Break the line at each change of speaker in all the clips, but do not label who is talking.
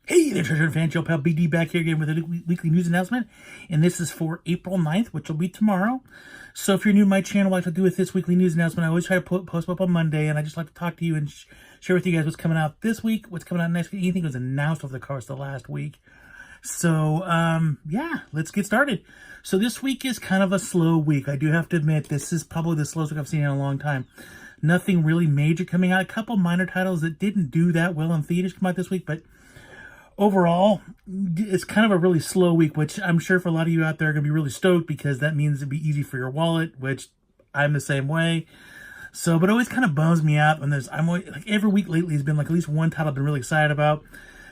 Hey there, Treasure fans, your pal BD back here again with a weekly news announcement, and this is for April 9th, which will be tomorrow. So if you're new to my channel, what I like to do with this weekly news announcement, I always try to post up on Monday, and I just like to talk to you and share with you guys what's coming out this week, what's coming out next week, anything that was announced over the course of the last week. So, yeah, let's get started. So this week is kind of a slow week. I do have to admit, this is probably the slowest week I've seen in a long time. Nothing really major coming out. A couple minor titles that didn't do that well in theaters come out this week, but overall, it's kind of a really slow week, which I'm sure for a lot of you out there are going to be really stoked because that means it'd be easy for your wallet, which I'm the same way. So, but it always kind of bums me out when I'm always, like every week lately has been like at least one title I've been really excited about.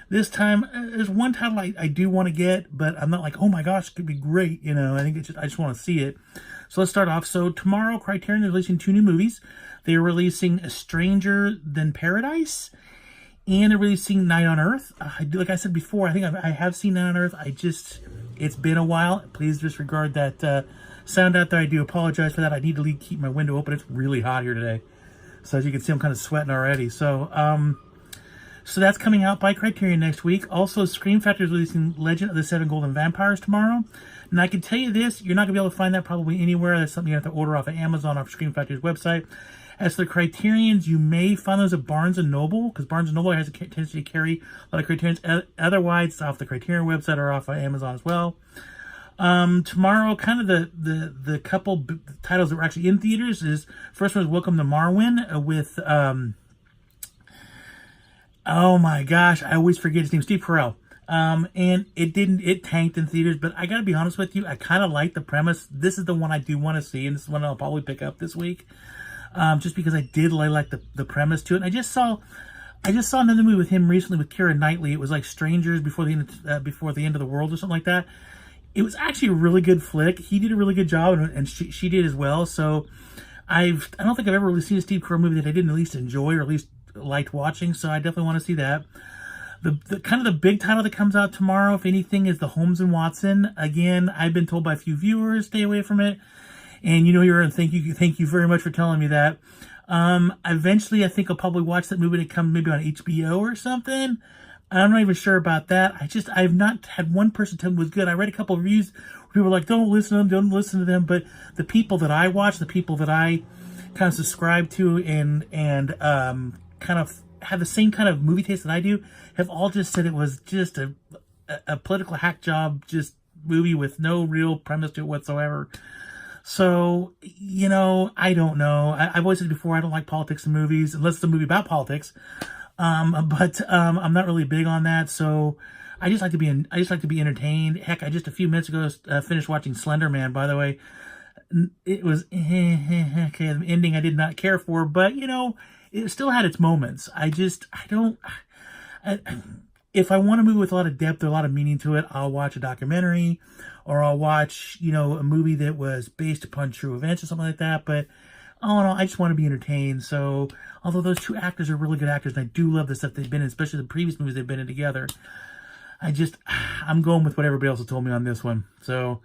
This time, there's one title I do want to get, but I'm not like, oh my gosh, it could be great. You know, I think I just want to see it. So let's start off. So tomorrow, Criterion is releasing 2 new movies. They are releasing A Stranger Than Paradise, and they're releasing Night on Earth. Like I said before, I think I have seen Night on Earth. It's been a while. Please disregard that sound out there. I do apologize for that. I need to keep my window open. It's really hot here today. So as you can see, I'm kind of sweating already. So, so that's coming out by Criterion next week. Also, Scream Factory is releasing Legend of the Seven Golden Vampires tomorrow. And I can tell you this, you're not going to be able to find that probably anywhere. That's something you have to order off of Amazon, off Scream Factory's website. As for the Criterions, you may find those at Barnes & Noble, because Barnes & Noble has a tendency to carry a lot of Criterions. Otherwise, it's off the Criterion website or off of Amazon as well. Tomorrow, kind of the couple titles that were actually in theaters is, first one is Welcome to Marwen with, oh my gosh, I always forget his name, Steve Carell. And it tanked in theaters, but I gotta be honest with you, I kind of like the premise. This is the one I do want to see, and this is one I'll probably pick up this week. Just because I did like the premise to it. And I just saw another movie with him recently with Keira Knightley. It was like Strangers Before the End of the World or something like that. It was actually a really good flick. He did a really good job, and she did as well. So I don't think I've ever really seen a Steve Carell movie that I didn't at least enjoy or at least liked watching. So I definitely want to see that. The kind of the big title that comes out tomorrow, if anything, is the Holmes and Watson. Again, I've been told by a few viewers, stay away from it. And you know you're, and thank you very much for telling me that. Eventually, I think I'll probably watch that movie when it comes maybe on HBO or something. I'm not even sure about that. I've not had one person tell me it was good. I read a couple of reviews where people were like, don't listen to them. But the people that I watch, the people that I kind of subscribe to and kind of have the same kind of movie taste that I do, have all just said it was just a political hack job, just movie with no real premise to it whatsoever. So, you know, I don't know. I've always said before, I don't like politics in movies, unless it's a movie about politics. But I'm not really big on that. So I just like to be entertained. Heck, I just a few minutes ago finished watching Slender Man, by the way. It was, okay, the ending I did not care for, but, you know, it still had its moments. If I want a movie with a lot of depth or a lot of meaning to it, I'll watch a documentary, or I'll watch, you know, a movie that was based upon true events or something like that. But all in all, I just want to be entertained. So, although those two actors are really good actors, and I do love the stuff they've been in, especially the previous movies they've been in together, I'm going with what everybody else has told me on this one. So,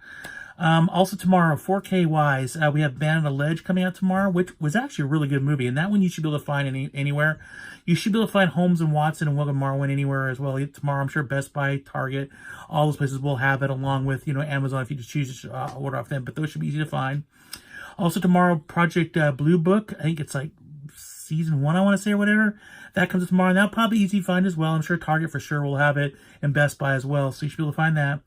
also tomorrow, 4K wise, we have Band on the Ledge coming out tomorrow, which was actually a really good movie. And that one you should be able to find anywhere. You should be able to find Holmes and Watson and Welcome to Marwen anywhere as well. Tomorrow, I'm sure Best Buy, Target, all those places will have it, along with, you know, Amazon if you just choose to order off them. But those should be easy to find. Also tomorrow, Project Blue Book. I think it's like season 1, I want to say, or whatever. That comes tomorrow. And that'll probably be easy to find as well. I'm sure Target for sure will have it, and Best Buy as well. So you should be able to find that.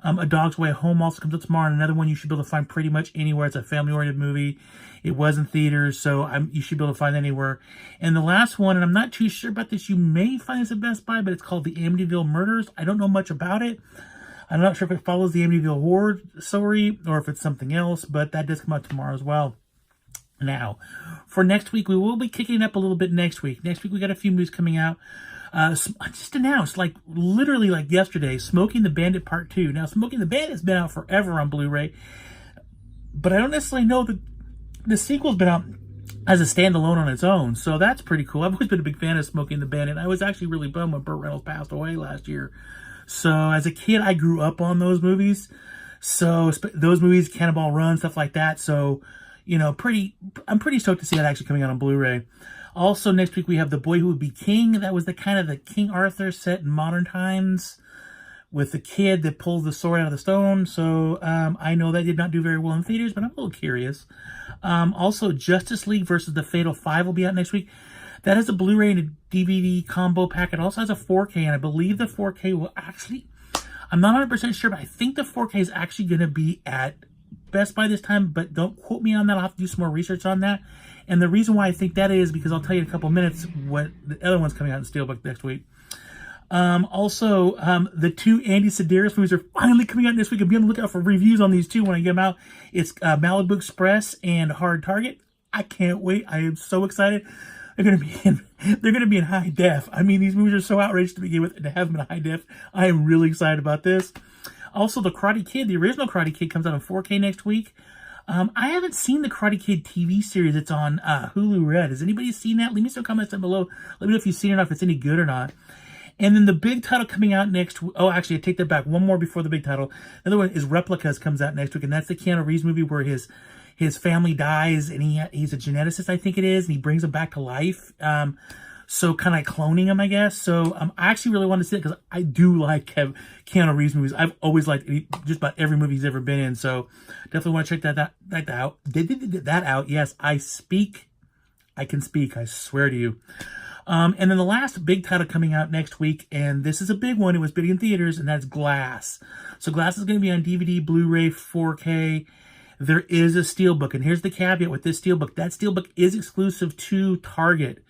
A Dog's Way Home also comes out tomorrow, and another one you should be able to find pretty much anywhere. It's a family-oriented movie. It was in theaters, so you should be able to find it anywhere. And the last one, and I'm not too sure about this, you may find this at Best Buy, but it's called The Amityville Murders. I don't know much about it. I'm not sure if it follows the Amityville horror story or if it's something else, but that does come out tomorrow as well. Now, for next week, we will be kicking it up a little bit next week. Next week, we got a few movies coming out. Just announced, like, literally like yesterday, Smoking the Bandit Part 2. Now, Smoking the Bandit's been out forever on Blu-ray, but I don't necessarily know that the sequel's been out as a standalone on its own, so that's pretty cool. I've always been a big fan of Smoking the Bandit. I was actually really bummed when Burt Reynolds passed away last year. So, as a kid, I grew up on those movies. So, those movies, Cannonball Run, stuff like that. So, you know, I'm pretty stoked to see that actually coming out on Blu-ray. Also, next week we have The Boy Who Would Be King. That was the kind of the King Arthur set in modern times with the kid that pulls the sword out of the stone. So I know that did not do very well in theaters, but I'm a little curious. Also, Justice League versus the Fatal Five will be out next week. That is a Blu-ray and a DVD combo pack. It also has a 4K, and I believe the 4K will actually... I'm not 100% sure, but I think the 4K is actually going to be at Best Buy this time, but don't quote me on that. I'll have to do some more research on that. And the reason why I think that is because I'll tell you in a couple minutes what the other one's coming out in Steelbook next week. Also, the two Andy Sedaris movies are finally coming out next week. I'll be on the lookout for reviews on these two when I get them out. It's Malibu Express and Hard Target. I can't wait. I am so excited. They're gonna be in high def. I mean, these movies are so outrageous to begin with, and to have them in high def, I am really excited about this. Also, the Karate Kid, the original Karate Kid, comes out in 4K next week. I haven't seen the Karate Kid TV series. It's on Hulu Red. Has anybody seen that? Leave me some comments down below. Let me know if you've seen it or if it's any good or not. And then the big title coming out next week. Oh, actually, I take that back. One more before the big title. Another one is Replicas comes out next week, and that's the Keanu Reeves movie where his family dies, and he's a geneticist, I think it is, and he brings them back to life. So kind of cloning him, I guess. So I actually really want to see it because I do like Keanu Reeves movies. I've always liked just about every movie he's ever been in. So definitely want to check that out. That out. Yes, I can speak. I swear to you. And then the last big title coming out next week, and this is a big one. It was big in theaters, and that's Glass. So Glass is going to be on DVD, Blu-ray, 4K. There is a Steelbook, and here's the caveat with this Steelbook. That Steelbook is exclusive to Target.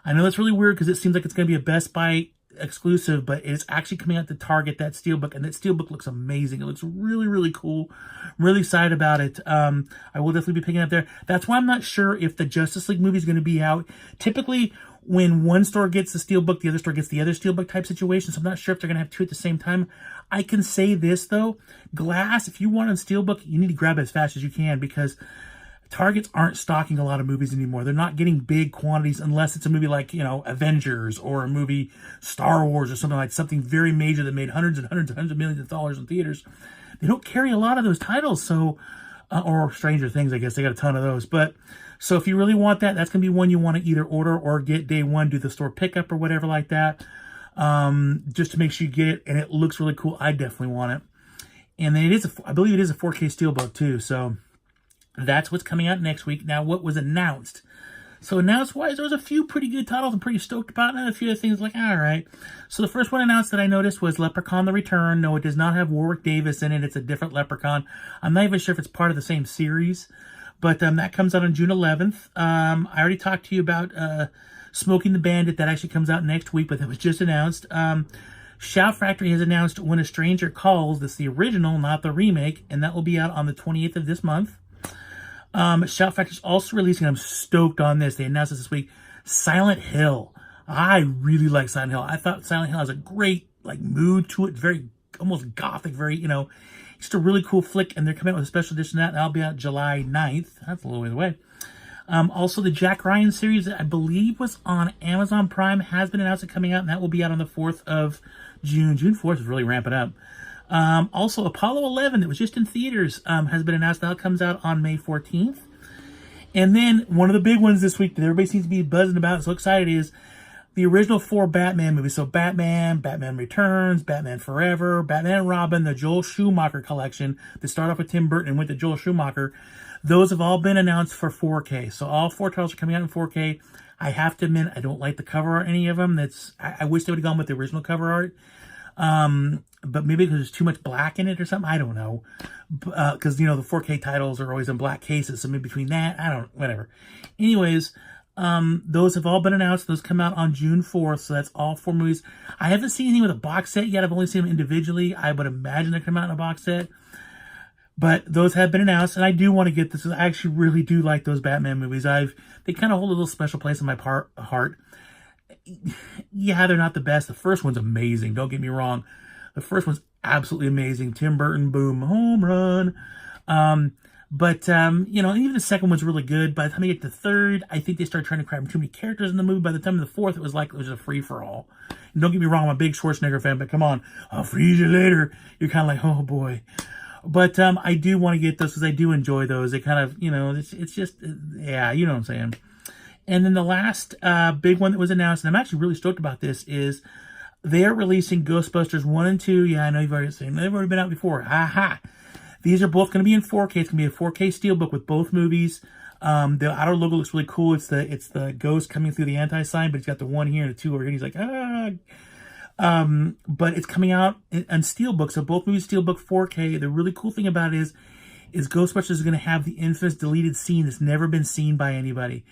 I know that's really weird because it seems like it's going to be a Best Buy exclusive, but it's actually coming out to Target, that Steelbook, and that Steelbook looks amazing. It looks really, really cool. Really excited about it. I will definitely be picking it up there. That's why I'm not sure if the Justice League movie is going to be out. Typically, when one store gets the Steelbook, the other store gets the other Steelbook type situation, so I'm not sure if they're going to have two at the same time. I can say this, though. Glass, if you want on Steelbook, you need to grab it as fast as you can because Targets aren't stocking a lot of movies anymore. They're not getting big quantities unless it's a movie like, Avengers or a movie Star Wars or something very major that made hundreds and hundreds and hundreds of millions of dollars in theaters. They don't carry a lot of those titles, so or Stranger Things, I guess. They got a ton of those. But so if you really want that, that's going to be one you want to either order or get day one, do the store pickup or whatever like that. Just to make sure you get it, and it looks really cool. I definitely want it. And then I believe it is a 4K Steelbook too, so that's what's coming out next week. Now, what was announced? So announced-wise, there was a few pretty good titles I'm pretty stoked about, and a few other things like, all right. So the first one announced that I noticed was Leprechaun the Return. No, it does not have Warwick Davis in it. It's a different Leprechaun. I'm not even sure if it's part of the same series, but that comes out on June 11th. I already talked to you about Smoking the Bandit. That actually comes out next week, but that was just announced. Shout Factory has announced When a Stranger Calls. That's the original, not the remake, and that will be out on the 28th of this month. Shout Factory is also releasing, I'm stoked on this, they announced this week, Silent Hill. I really like Silent Hill. I thought Silent Hill has a great mood to it, very almost gothic, very, just a really cool flick, and they're coming out with a special edition of that, and that'll be out July 9th. That's a little ways away. Also, the Jack Ryan series that I believe was on Amazon Prime has been announced coming out, and that will be out on the 4th of June. June 4th is really ramping up. Also, Apollo 11 that was just in theaters has been announced. That comes out on May 14th. And then one of the big ones this week that everybody seems to be buzzing about, so excited, is the original 4 Batman movies. So Batman, Batman Returns, Batman Forever, Batman and Robin, the Joel Schumacher collection that started off with Tim Burton and went to Joel Schumacher. Those have all been announced for 4K. So all 4 titles are coming out in 4K. I have to admit, I don't like the cover art any of them. I wish they would have gone with the original cover art. But maybe because there's too much black in it or something. I don't know. Because, the 4K titles are always in black cases. So maybe between that, whatever. Anyways, those have all been announced. Those come out on June 4th. So that's all 4 movies. I haven't seen anything with a box set yet. I've only seen them individually. I would imagine they come out in a box set. But those have been announced. And I do want to get this. I actually really do like those Batman movies. They kind of hold a little special place in my heart. Yeah, they're not the best. The first one's amazing. Don't get me wrong. The first one's absolutely amazing. Tim Burton, boom, home run. But even the second one's really good. By the time you get to the third, I think they start trying to cram too many characters in the movie. By the time of the fourth, it was a free-for-all. And don't get me wrong, I'm a big Schwarzenegger fan, but come on. I'll freeze you later. You're kind of like, oh, boy. But I do want to get those because I do enjoy those. They kind of, it's just, yeah, you know what I'm saying. And then the last big one that was announced, and I'm actually really stoked about this, is they're releasing Ghostbusters 1 and 2. Yeah, I know you've already seen them. They've already been out before. Ha. These are both going to be in 4K. It's going to be a 4K steelbook with both movies. The outer logo looks really cool. It's the ghost coming through the anti-sign, but he's got the 1 here and the 2 over here. And he's like, ah. But it's coming out on steelbook. So both movies steelbook 4K. The really cool thing about it is Ghostbusters is going to have the infamous deleted scene that's never been seen by anybody.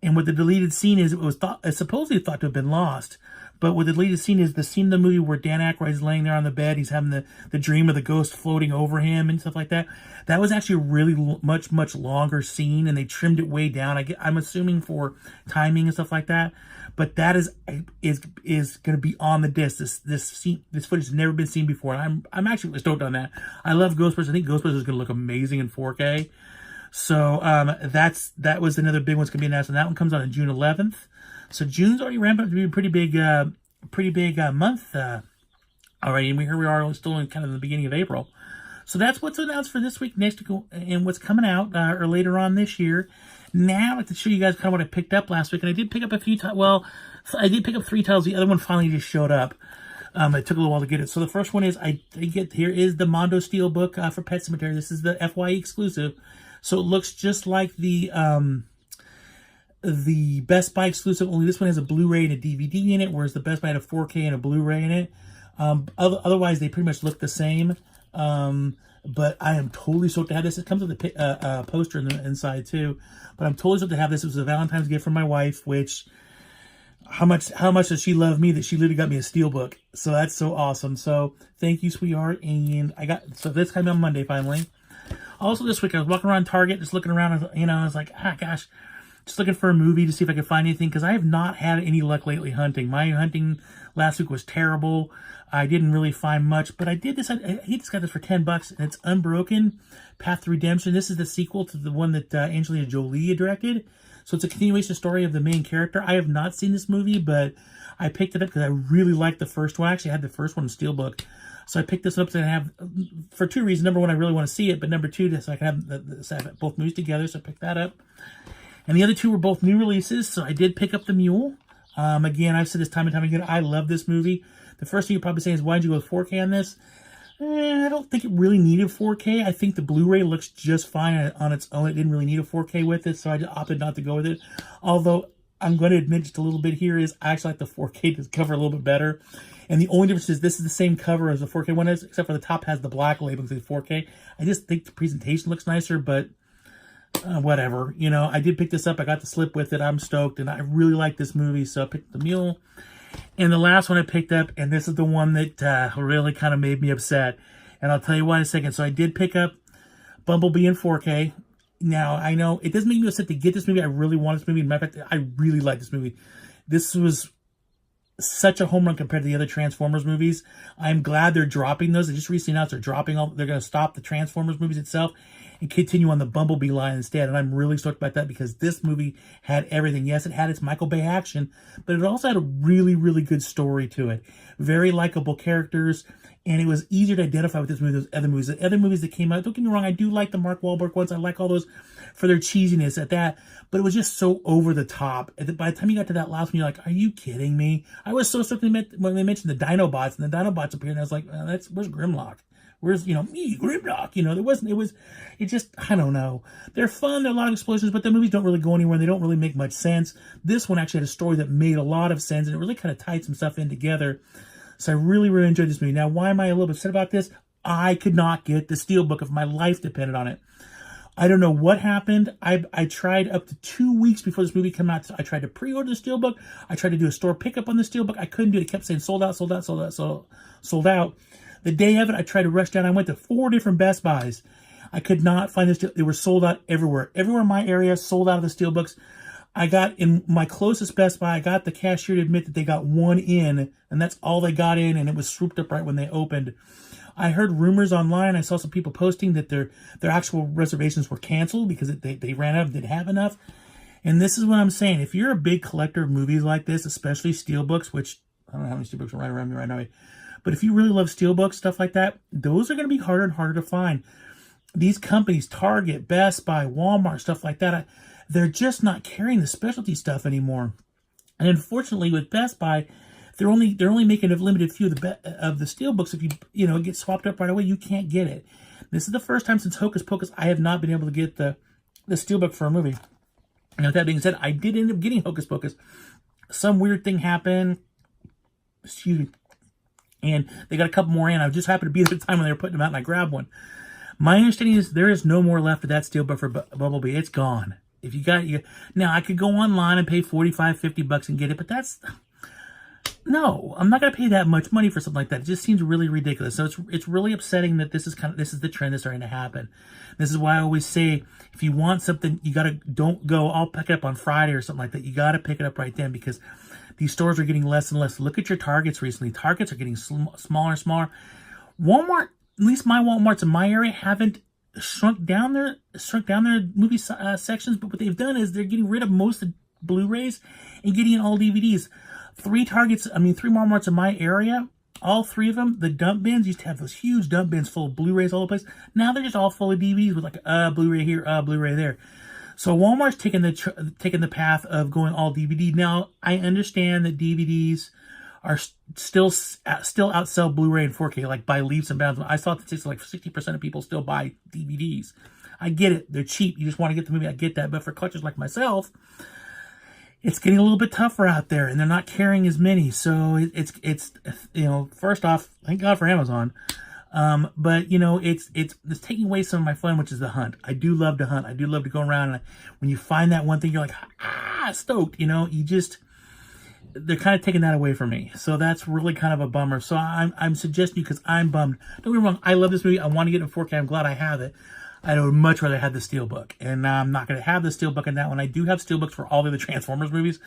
And what the deleted scene is, it's supposedly thought to have been lost. But what the deleted scene is, the scene in the movie where Dan Aykroyd's laying there on the bed, he's having the dream of the ghost floating over him and stuff like that. That was actually a really much longer scene, and they trimmed it way down. I'm assuming for timing and stuff like that. But that is going to be on the disc. This footage has never been seen before. And I'm actually really stoked on that. I love Ghostbusters. I think Ghostbusters is going to look amazing in 4K. So that was another big one's going to be announced, and that one comes out on June 11th. So June's already ramped up to be a pretty big month already, and here we are still in kind of the beginning of April. So that's what's announced for this week, next week, and what's coming out or later on this year. Now I'd like to show you guys kind of what I picked up last week, and I did pick up a few titles. Well, I did pick up 3 titles. The other one finally just showed up. It took a little while to get it. So the first one is here is the Mondo Steelbook for Pet Sematary. This is the FYE exclusive. So it looks just like the Best Buy exclusive, only this one has a Blu-ray and a DVD in it, whereas the Best Buy had a 4K and a Blu-ray in it. Otherwise, they pretty much look the same. But I am totally stoked to have this. It comes with a poster in the inside too. But I'm totally stoked to have this. It was a Valentine's gift from my wife, which how much does she love me that she literally got me a steelbook. So that's so awesome. So thank you, sweetheart. And so this came on Monday finally. Also this week I was walking around Target, just looking around, I was like, gosh, just looking for a movie to see if I could find anything, because I have not had any luck lately hunting. My hunting last week was terrible. I didn't really find much, but I did this. He just got this for $10, and it's Unbroken, Path to Redemption. This is the sequel to the one that Angelina Jolie directed. So it's a continuation story of the main character. I have not seen this movie, but I picked it up because I really liked the first one. I actually had the first one in steelbook. So I picked this up for 2 reasons. Number one, I really want to see it, but number 2, so I can have both movies together. So I picked that up. And the other 2 were both new releases, so I did pick up The Mule. Again, I've said this time and time again, I love this movie. The first thing you're probably saying is, why did you go with 4K on this? I don't think it really needed 4K. I think the Blu-ray looks just fine on its own. It didn't really need a 4K with it, so I just opted not to go with it. Although, I'm going to admit just a little bit here is, I actually like the 4K cover a little bit better. And the only difference is this is the same cover as the 4K one is, except for the top has the black label because it's 4K. I just think the presentation looks nicer, but whatever. I did pick this up. I got the slip with it. I'm stoked, and I really like this movie, so I picked The Mule. And the last one I picked up, and this is the one that really kind of made me upset, and I'll tell you why in a second. So I did pick up Bumblebee in 4K. Now, I know it doesn't make me upset to get this movie. I really want this movie. As a matter of fact, I really like this movie. This was such a home run compared to the other Transformers movies. I'm glad they're dropping those. They just recently announced they're going to stop the Transformers movies itself and continue on the Bumblebee line instead. And I'm really stoked about that because this movie had everything. Yes, it had its Michael Bay action, but it also had a really, really good story to it. Very likable characters, and it was easier to identify with this movie than those other movies. The other movies that came out, don't get me wrong, I do like the Mark Wahlberg ones. I like all those for their cheesiness at that, but it was just so over the top. By the time you got to that last one, you're like, are you kidding me? I was so stoked when they mentioned the Dinobots, and the Dinobots appeared, and I was like, where's Grimlock? Where's, me, Grimlock? It just, I don't know. They're fun, there are a lot of explosions, but the movies don't really go anywhere, they don't really make much sense. This one actually had a story that made a lot of sense, and it really kind of tied some stuff in together. So I really, really enjoyed this movie. Now, why am I a little bit upset about this? I could not get the steelbook if my life depended on it. I don't know what happened. I tried up to 2 weeks before this movie came out. I tried to pre-order the steelbook. I tried to do a store pickup on the steelbook. I couldn't do it. It kept saying sold out, sold out, sold out, sold out. The day of it, I tried to rush down. I went to 4 different Best Buys. I could not find this. They were sold out everywhere. Everywhere in my area, sold out of the steelbooks. I got in my closest Best Buy, I got the cashier to admit that they got 1 in, and that's all they got in, and it was swooped up right when they opened. I heard rumors online. I saw some people posting that their actual reservations were canceled because they ran out and didn't have enough. And this is what I'm saying. If you're a big collector of movies like this, especially steelbooks, which I don't know how many steelbooks are right around me right now, but if you really love steelbooks, stuff like that, those are going to be harder and harder to find. These companies, Target, Best Buy, Walmart, stuff like that, they're just not carrying the specialty stuff anymore. And unfortunately, with Best Buy, they're only making a limited few of the steelbooks. If it gets swapped up right away, you can't get it. This is the first time since Hocus Pocus I have not been able to get the steelbook for a movie. And with that being said, I did end up getting Hocus Pocus. Some weird thing happened. Excuse me. And they got a couple more in. I just happened to be at the time when they were putting them out, and I grabbed one. My understanding is there is no more left of that steelbook for Bumblebee. It's gone. If you got you now, I could go online and pay $45-50 and get it, but no, I'm not going to pay that much money for something like that. It just seems really ridiculous. So it's really upsetting that this is the trend that's starting to happen. This is why I always say, if you want something, don't go, I'll pick it up on Friday or something like that. You got to pick it up right then, because these stores are getting less and less. Look at your Targets recently. Targets are getting smaller and smaller. Walmart, at least my Walmarts in my area, haven't shrunk down their movie sections, but what they've done is they're getting rid of most of the Blu-rays and getting in all DVDs. Three Walmarts in my area, all three of them, the dump bins used to have those huge dump bins full of Blu-rays all over the place. Now they're just all full of DVDs with like Blu-ray here, Blu-ray there. So Walmart's taking the path of going all DVD. Now I understand that DVDs are still outsell Blu-ray and 4K like by leaps and bounds. I saw statistics like 60% of people still buy DVDs. I get it; they're cheap. You just want to get the movie. I get that, but for collectors like myself, it's getting a little bit tougher out there, and they're not carrying as many. So it's first off, thank God for Amazon. But it's taking away some of my fun, which is the hunt. I do love to hunt. I do love to go around, and when you find that one thing, you're like, stoked. They're kind of taking that away from me. So that's really kind of a bummer. So I'm suggesting you, because I'm bummed. Don't get me wrong, I love this movie. I want to get it in 4K. I'm glad I have it. I would much rather have the steelbook, and I'm not going to have the steelbook in that one. I do have steelbooks for all the other Transformers movies.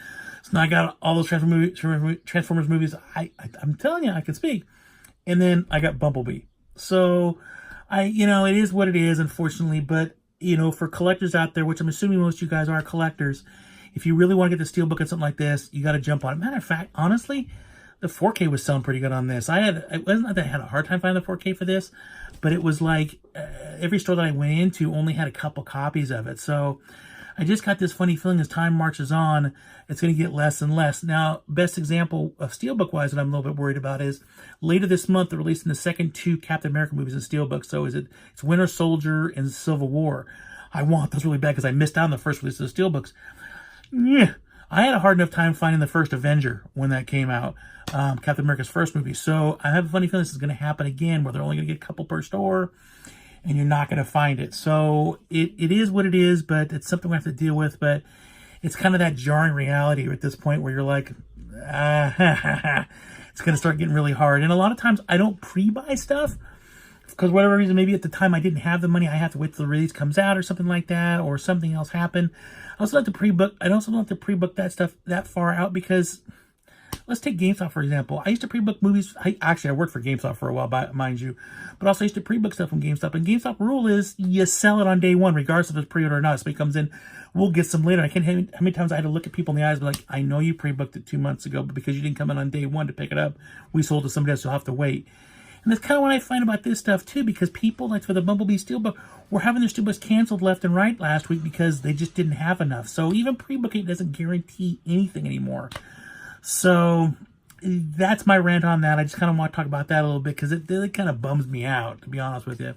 So now I got all those Transformers movies. I'm telling you, I can speak. And then I got Bumblebee. So it is what it is, unfortunately. But for collectors out there, which I'm assuming most of you guys are collectors, if you really want to get the steelbook and something like this, you got to jump on it. Matter of fact, honestly, the 4K was selling pretty good on this. It wasn't that I had a hard time finding the 4K for this, but it was like every store that I went into only had a couple copies of it. So I just got this funny feeling as time marches on, it's going to get less and less. Now, best example of steelbook-wise that I'm a little bit worried about is later this month, they're releasing the second two Captain America movies in steelbook. So it's Winter Soldier and Civil War. I want those really bad because I missed out on the first release of the steelbooks. Yeah, I had a hard enough time finding the first Avenger when that came out, Captain America's first movie. So I have a funny feeling this is going to happen again, where they're only going to get a couple per store, and you're not going to find it. So it is what it is, but it's something we have to deal with. But it's kind of that jarring reality at this point where you're like, it's going to start getting really hard. And a lot of times I don't pre-buy stuff because whatever reason, maybe at the time I didn't have the money. I have to wait till the release comes out or something like that, or something else happened. I also don't have to pre-book that stuff that far out, because let's take GameStop, for example. I used to pre-book movies. I worked for GameStop for a while, mind you. But also I used to pre-book stuff from GameStop. And GameStop rule is you sell it on day one, regardless if it's pre-order or not. So it comes in, we'll get some later. I can't tell you how many times I had to look at people in the eyes and be like, I know you pre-booked it 2 months ago, but because you didn't come in on day one to pick it up, we sold to somebody else, so you'll have to wait. And that's kind of what I find about this stuff, too, because people, like for the Bumblebee Steelbook, were having their Steelbooks canceled left and right last week because they just didn't have enough. So even pre-booking doesn't guarantee anything anymore. So that's my rant on that. I just kind of want to talk about that a little bit because it really kind of bums me out, to be honest with you.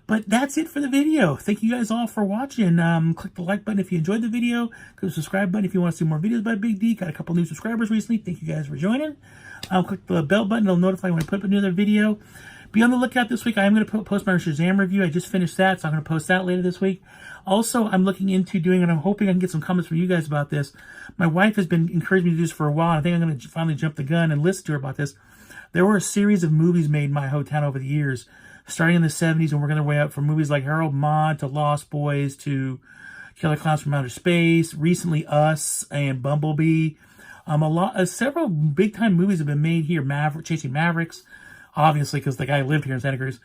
But that's it for the video. Thank you guys all for watching. Click the like button if you enjoyed the video. Click the subscribe button if you want to see more videos by Big D. Got a couple new subscribers recently. Thank you guys for joining. Click the bell button. It'll notify you when I put up another video. Be on the lookout this week. I am going to post my Shazam review. I just finished that, so I'm going to post that later this week. Also, I'm looking into doing, and I'm hoping I can get some comments from you guys about this. My wife has been encouraging me to do this for a while, and I think I'm going to finally jump the gun and listen to her about this. There were a series of movies made in my hometown over the years, starting in the 70s and working their way up from movies like Harold Maude to Lost Boys to Killer Clowns from Outer Space, recently Us and Bumblebee. Several big-time movies have been made here. Chasing Mavericks, obviously, because the guy lived here in Santa Cruz.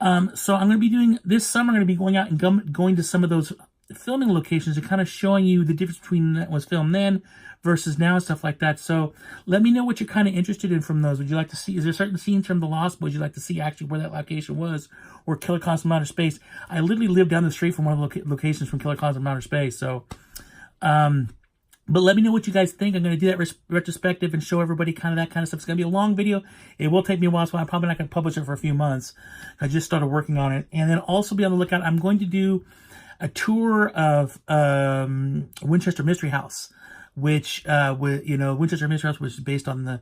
So I'm going to be doing, this summer, I'm going to be going out and going to some of those filming locations and kind of showing you the difference between what was filmed then versus now and stuff like that. So let me know what you're kind of interested in from those. Would you like to see, is there certain scenes from The Lost Boys you'd like to see actually where that location was, or Killer Clowns from Outer Space? I literally live down the street from one of the locations from Killer Clowns from Outer Space. So, but let me know what you guys think. I'm going to do that retrospective and show everybody kind of that kind of stuff. It's going to be a long video. It will take me a while, so I'm probably not going to publish it for a few months. I just started working on it. And then also be on the lookout. I'm going to do a tour of Winchester Mystery House, which, Winchester Mystery House was based on the,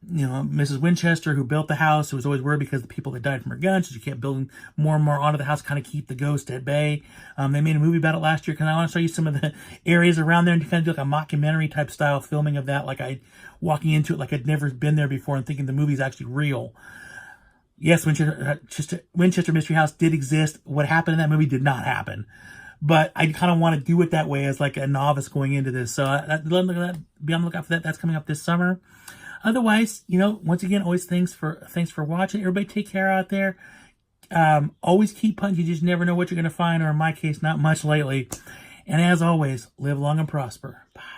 Mrs. Winchester, who built the house. It was always worried because the people that died from her guns. So she kept building more and more onto the house, kind of keep the ghost at bay. They made a movie about it last year. Because I want to show you some of the areas around there and kind of do like a mockumentary type style filming of that. Like walking into it like I'd never been there before and thinking the movie's actually real. Yes, Winchester Mystery House did exist. What happened in that movie did not happen. But I kind of want to do it that way as like a novice going into this. So be on the lookout for that. That's coming up this summer. Otherwise, once again, always thanks for watching. Everybody take care out there. Always keep punching. You just never know what you're going to find, or in my case, not much lately. And as always, live long and prosper. Bye.